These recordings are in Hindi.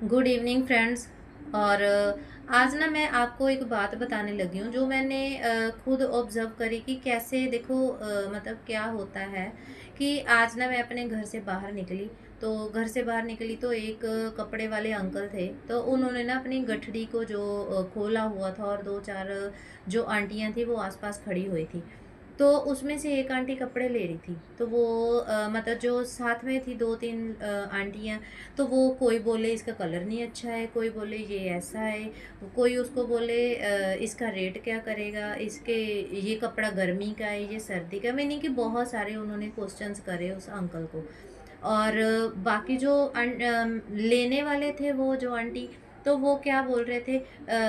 Good evening friends. और आज ना मैं आपको एक बात बताने लगी हूँ जो मैंने खुद ऑब्जर्व करी कि कैसे देखो मतलब क्या होता है कि आज ना मैं अपने घर से बाहर निकली। तो घर से बाहर निकली तो एक कपड़े वाले अंकल थे, तो उन्होंने ना अपनी गठड़ी को जो खोला हुआ था और दो चार जो आंटियां थी वो आसपास खड़ी हुई थी। तो उसमें से एक आंटी कपड़े ले रही थी, तो वो मतलब जो साथ में थी 2-3 आंटियाँ, तो वो कोई बोले इसका कलर नहीं अच्छा है, कोई बोले ये ऐसा है, कोई उसको बोले इसका रेट क्या करेगा, इसके ये कपड़ा गर्मी का है, ये सर्दी का, मैंने कि बहुत सारे उन्होंने क्वेश्चंस करे उस अंकल को। और बाकी जो लेने वाले थे वो जो आंटी, तो वो क्या बोल रहे थे,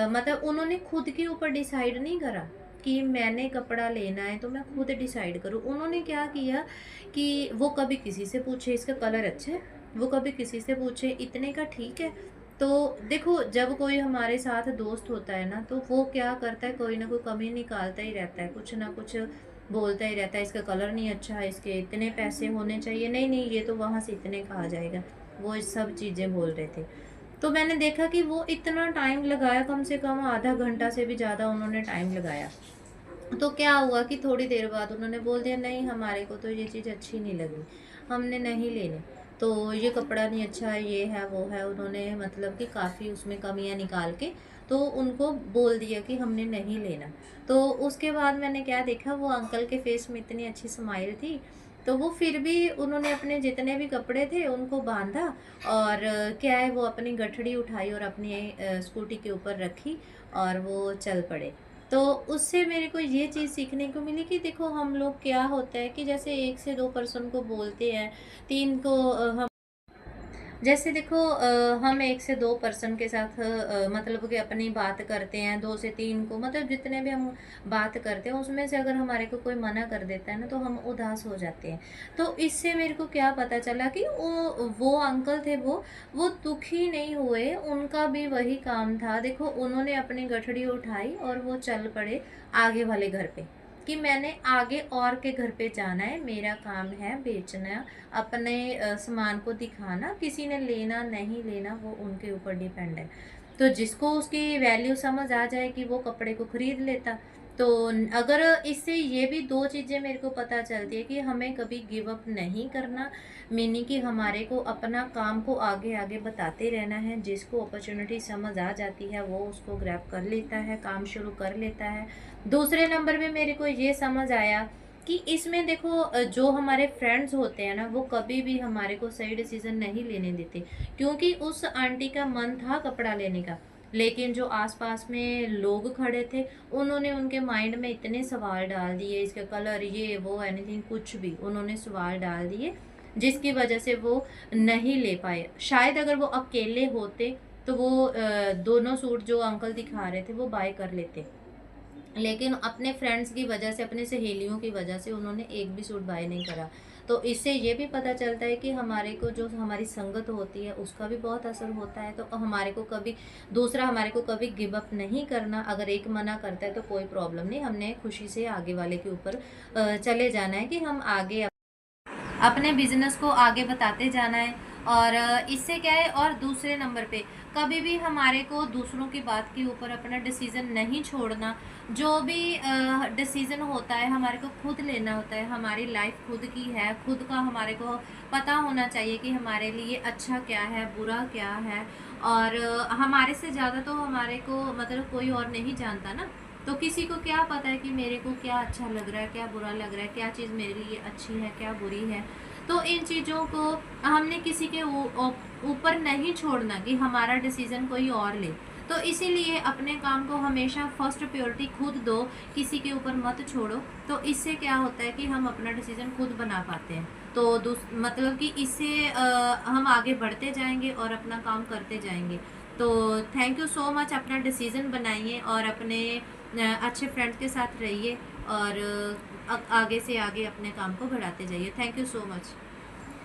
मतलब उन्होंने खुद के ऊपर डिसाइड नहीं करा कि मैंने कपड़ा लेना है तो मैं खुद डिसाइड करूँ। उन्होंने क्या किया कि वो कभी किसी से पूछे इसका कलर अच्छा है, वो कभी किसी से पूछे इतने का ठीक है। तो देखो, जब कोई हमारे साथ दोस्त होता है ना, तो वो क्या करता है, कोई ना कोई कमी निकालता ही रहता है, कुछ ना कुछ बोलता ही रहता है, इसका कलर नहीं अच्छा है, इसके इतने पैसे होने चाहिए, नहीं नहीं ये तो वहाँ से इतने का आ जाएगा। वो इस सब चीज़ें बोल रहे थे। तो मैंने देखा कि वो इतना टाइम लगाया, कम से कम आधा घंटा से भी ज़्यादा उन्होंने टाइम लगाया। तो क्या हुआ कि थोड़ी देर बाद उन्होंने बोल दिया, नहीं हमारे को तो ये चीज़ अच्छी नहीं लगी, हमने नहीं लेनी। तो ये कपड़ा नहीं अच्छा है, ये है वो है, उन्होंने मतलब कि काफ़ी उसमें कमियां निकाल के तो उनको बोल दिया कि हमने नहीं लेना। तो उसके बाद मैंने क्या देखा, वो अंकल के फेस में इतनी अच्छी स्माइल थी, तो वो फिर भी उन्होंने अपने जितने भी कपड़े थे उनको बांधा। और क्या है, वो अपनी गठड़ी उठाई और अपनी स्कूटी के ऊपर रखी और वो चल पड़े। तो उससे मेरे को ये चीज़ सीखने को मिली कि देखो, हम लोग क्या होता है कि जैसे 1 से 2 पर्सन को बोलते हैं, 3 को हम जैसे देखो, हम 1 से 2 पर्सन के साथ मतलब कि अपनी बात करते हैं, 2 से 3 को, मतलब जितने भी हम बात करते हैं उसमें से अगर हमारे को कोई मना कर देता है ना, तो हम उदास हो जाते हैं। तो इससे मेरे को क्या पता चला कि वो अंकल थे, वो दुखी नहीं हुए, उनका भी वही काम था। देखो, उन्होंने अपनी गठड़ी उठाई और वो चल पड़े आगे वाले घर पे, कि मैंने आगे और के घर पे जाना है, मेरा काम है बेचना, अपने सामान को दिखाना, किसी ने लेना नहीं लेना वो उनके ऊपर डिपेंड है। तो जिसको उसकी वैल्यू समझ आ जाए कि वो कपड़े को खरीद लेता। तो अगर इससे ये भी दो चीज़ें मेरे को पता चलती है कि हमें कभी गिव अप नहीं करना, मीनिंग कि हमारे को अपना काम को आगे आगे बताते रहना है। जिसको अपॉर्चुनिटी समझ आ जाती है वो उसको ग्रैब कर लेता है, काम शुरू कर लेता है। दूसरे नंबर पे मेरे को ये समझ आया कि इसमें देखो, जो हमारे फ्रेंड्स होते हैं ना, वो कभी भी हमारे को सही डिसीजन नहीं लेने देते, क्योंकि उस आंटी का मन था कपड़ा लेने का, लेकिन जो आसपास में लोग खड़े थे उन्होंने उनके माइंड में इतने सवाल डाल दिए, इसका कलर ये वो एनीथिंग कुछ भी उन्होंने सवाल डाल दिए, जिसकी वजह से वो नहीं ले पाए। शायद अगर वो अकेले होते तो वो दोनों सूट जो अंकल दिखा रहे थे वो बाय कर लेते, लेकिन अपने फ्रेंड्स की वजह से, अपने सहेलियों की वजह से उन्होंने एक भी सूट बाय नहीं करा। तो इससे ये भी पता चलता है कि हमारे को जो हमारी संगत होती है उसका भी बहुत असर होता है। तो हमारे को कभी दूसरा हमारे को कभी गिव अप नहीं करना। अगर एक मना करता है तो कोई प्रॉब्लम नहीं, हमने खुशी से आगे वाले के ऊपर चले जाना है कि हम आगे अपने बिजनेस को आगे बताते जाना है। और इससे क्या है, और दूसरे नंबर पे कभी भी हमारे को दूसरों की बात के ऊपर अपना डिसीजन नहीं छोड़ना। जो भी डिसीजन होता है हमारे को खुद लेना होता है, हमारी लाइफ खुद की है, खुद का हमारे को पता होना चाहिए कि हमारे लिए अच्छा क्या है, बुरा क्या है। और हमारे से ज़्यादा तो हमारे को मतलब कोई और नहीं जानता ना। तो किसी को क्या पता है कि मेरे को क्या अच्छा लग रहा है, क्या बुरा लग रहा है, क्या चीज़ मेरे लिए अच्छी है, क्या बुरी है। तो इन चीज़ों को हमने किसी के ऊपर नहीं छोड़ना कि हमारा डिसीज़न कोई और ले। तो इसीलिए अपने काम को हमेशा फर्स्ट प्रायोरिटी खुद दो, किसी के ऊपर मत छोड़ो। तो इससे क्या होता है कि हम अपना डिसीज़न खुद बना पाते हैं। तो मतलब कि इससे हम आगे बढ़ते जाएंगे और अपना काम करते जाएंगे। तो थैंक यू सो मच। अपना डिसीज़न बनाइए और अपने अच्छे फ्रेंड्स के साथ रहिए और आगे से आगे अपने काम को बढ़ाते जाइए। Thank you so much.